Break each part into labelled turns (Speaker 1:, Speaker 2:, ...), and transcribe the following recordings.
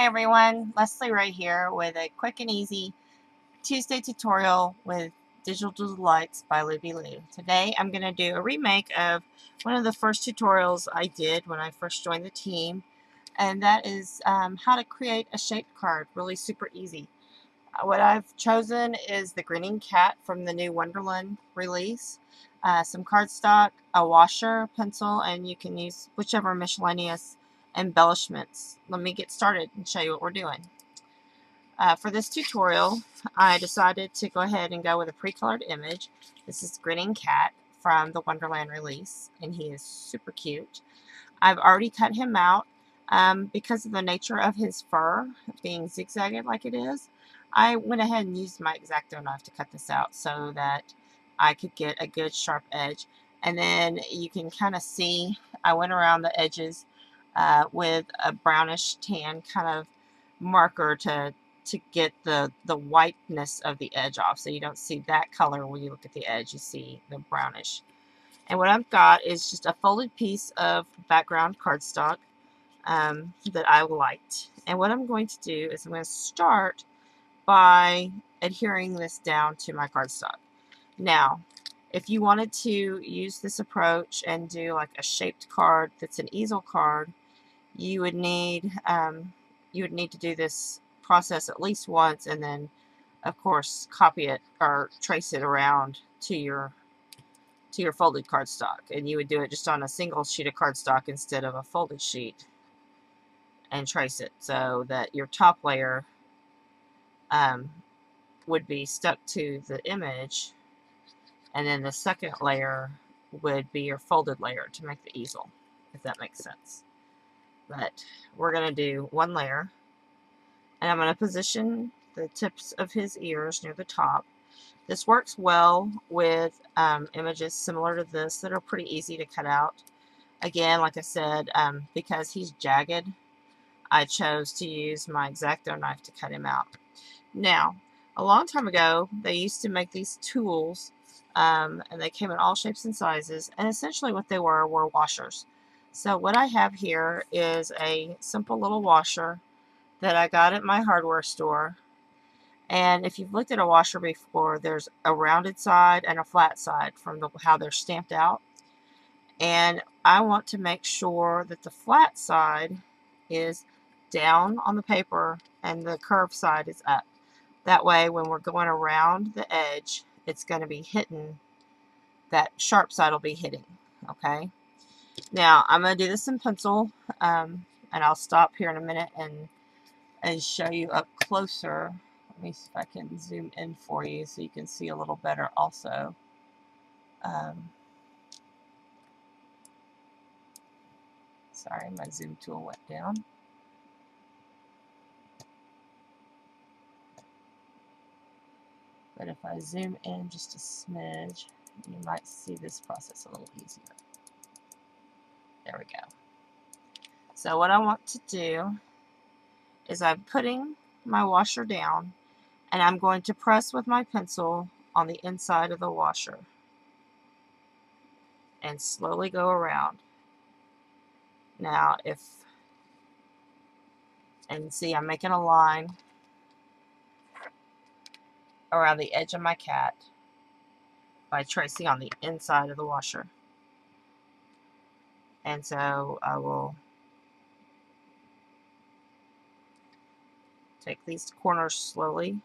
Speaker 1: everyone, Leslie here with a quick and easy Tuesday tutorial with Digital Delights by Libby Lou. Today I'm going to do a remake of one of the first tutorials I did when I first joined the team, and that is how to create a shaped card, really super easy. What I've chosen is the Grinning Cat from the new Wonderland release, some cardstock, a washer, pencil, and you can use whichever miscellaneous embellishments. Let me get started and show you what we're doing. For this tutorial, I decided to go ahead and go with a pre-colored image. This is Grinning Cat from the Wonderland release, and he is super cute. I've already cut him out because of the nature of his fur being zigzagged like it is. I went ahead and used my X-Acto knife to cut this out so that I could get a good sharp edge. And then you can kind of see I went around the edges with a brownish tan kind of marker to get the whiteness of the edge off, so you don't see that color when you look at the edge. You see the brownish. And what I've got is just a folded piece of background cardstock that I liked. And what I'm going to do is I'm going to start by adhering this down to my cardstock. Now, if you wanted to use this approach and do like a shaped card that's an easel card, you would need to do this process at least once, and then of course copy it or trace it around to your folded cardstock, and you would do it just on a single sheet of cardstock instead of a folded sheet, and trace it so that your top layer would be stuck to the image, and then the second layer would be your folded layer to make the easel, if that makes sense. But we're going to do one layer, and I'm going to position the tips of his ears near the top. This works well with images similar to this that are pretty easy to cut out. Again, like I said, because he's jagged, I chose to use my X-Acto knife to cut him out. Now, a long time ago, they used to make these tools, and they came in all shapes and sizes, and essentially what they were washers. So what I have here is a simple little washer that I got at my hardware store. And if you've looked at a washer before, there's a rounded side and a flat side from how they're stamped out. And I want to make sure that the flat side is down on the paper and the curved side is up. That way, when we're going around the edge, it's going to be hitting, that sharp side will be hitting, okay? Now, I'm going to do this in pencil, and I'll stop here in a minute and show you up closer. Let me see if I can zoom in for you so you can see a little better also. Sorry, my zoom tool went down. But if I zoom in just a smidge, you might see this process a little easier. There we go. So what I want to do is I'm putting my washer down, and I'm going to press with my pencil on the inside of the washer and slowly go around. Now, and see, I'm making a line around the edge of my cat by tracing on the inside of the washer. And so I will take these corners slowly.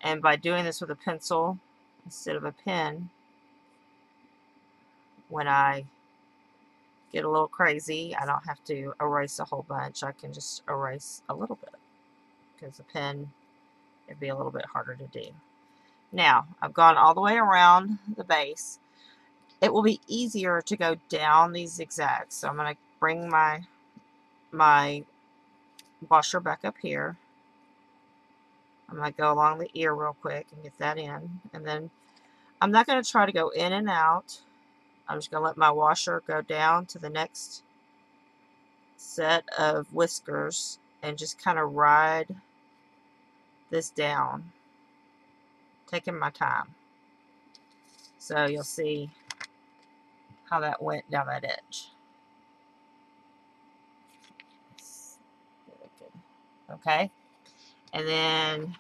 Speaker 1: And by doing this with a pencil instead of a pen, when I get a little crazy, I don't have to erase a whole bunch. I can just erase a little bit, because a pen, it'd be a little bit harder to do. Now, I've gone all the way around the base. It will be easier to go down these zigzags. So I'm going to bring my washer back up here. I'm going to go along the ear real quick and get that in. And then I'm not going to try to go in and out. I'm just going to let my washer go down to the next set of whiskers and just kind of ride this down, taking my time. So you'll see how that went down that edge. Let's Okay, and then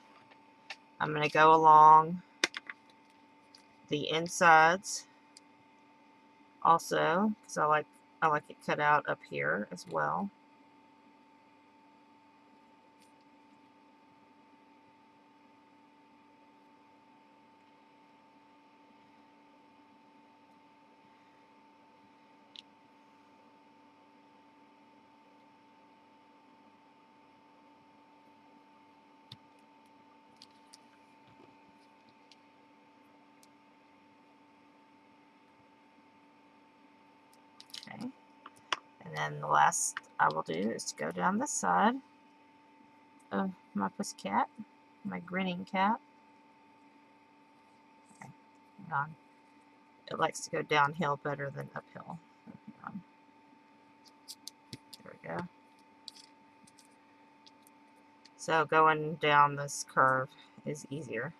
Speaker 1: I'm going to go along the insides also, because I like it cut out up here as well. Okay, and then the last I will do is to go down this side of my pussycat, my grinning cat. Okay, hold on. It likes to go downhill better than uphill. There we go. So going down this curve is easier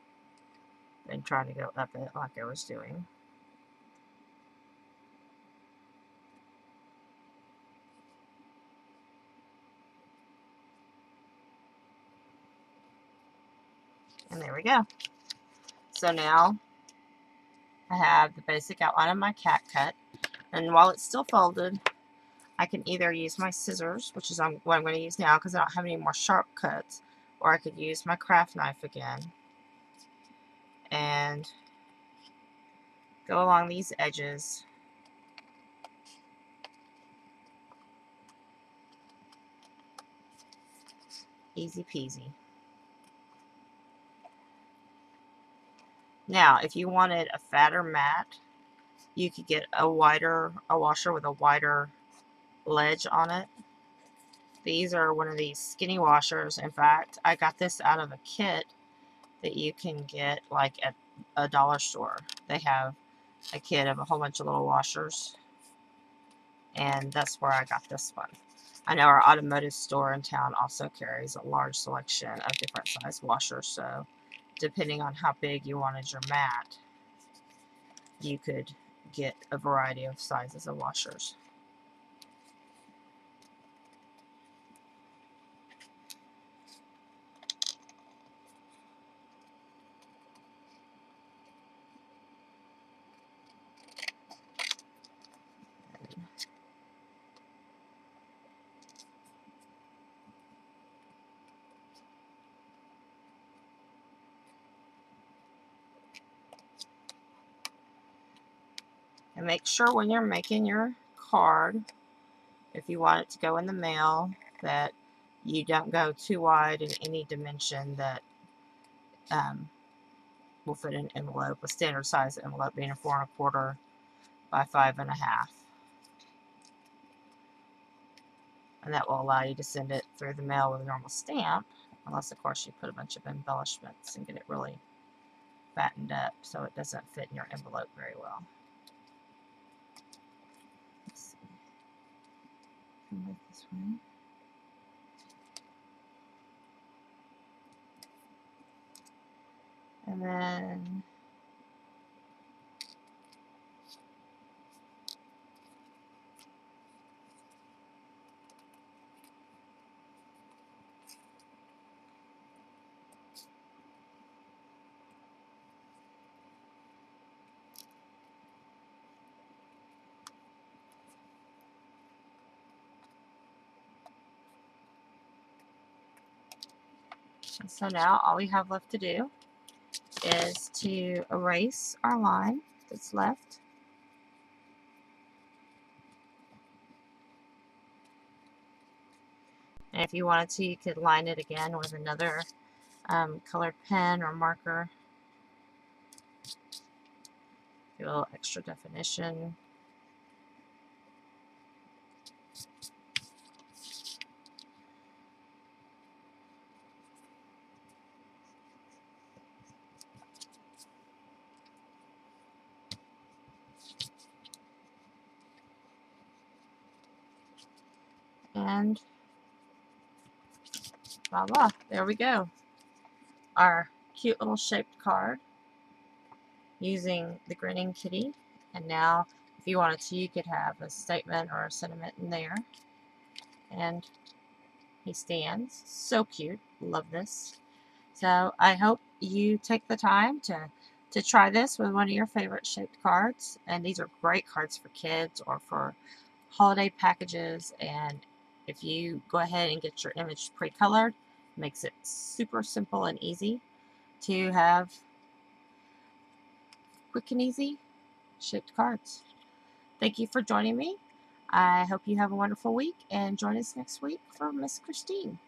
Speaker 1: than trying to go up it like I was doing. And there we go. So now I have the basic outline of my cat cut. And while it's still folded, I can either use my scissors, which is what I'm going to use now because I don't have any more sharp cuts, or I could use my craft knife again and go along these edges. Easy peasy. Now, if you wanted a fatter mat, you could get a washer with a wider ledge on it. These are one of these skinny washers. In fact, I got this out of a kit that you can get like at a dollar store. They have a kit of a whole bunch of little washers, and that's where I got this one. I know our automotive store in town also carries a large selection of different size washers, so depending on how big you wanted your mat, you could get a variety of sizes of washers. And make sure when you're making your card, if you want it to go in the mail, that you don't go too wide in any dimension that will fit in an envelope. A standard size envelope being a 4 1/4 by 5 1/2. And that will allow you to send it through the mail with a normal stamp, unless of course you put a bunch of embellishments and get it really fattened up so it doesn't fit in your envelope very well. Let's see. Come back this way. And then so now all we have left to do is to erase our line that's left. And if you wanted to, you could line it again with another colored pen or marker. Give a little extra definition. And voila, there we go. Our cute little shaped card using the Grinning Kitty. And now, if you wanted to, you could have a statement or a sentiment in there. And He stands. So cute. Love this. So I hope you take the time to try this with one of your favorite shaped cards. And these are great cards for kids or for holiday packages. And if you go ahead and get your image pre-colored, it makes it super simple and easy to have quick and easy shaped cards. Thank you for joining me. I hope you have a wonderful week and join us next week for Miss Christine.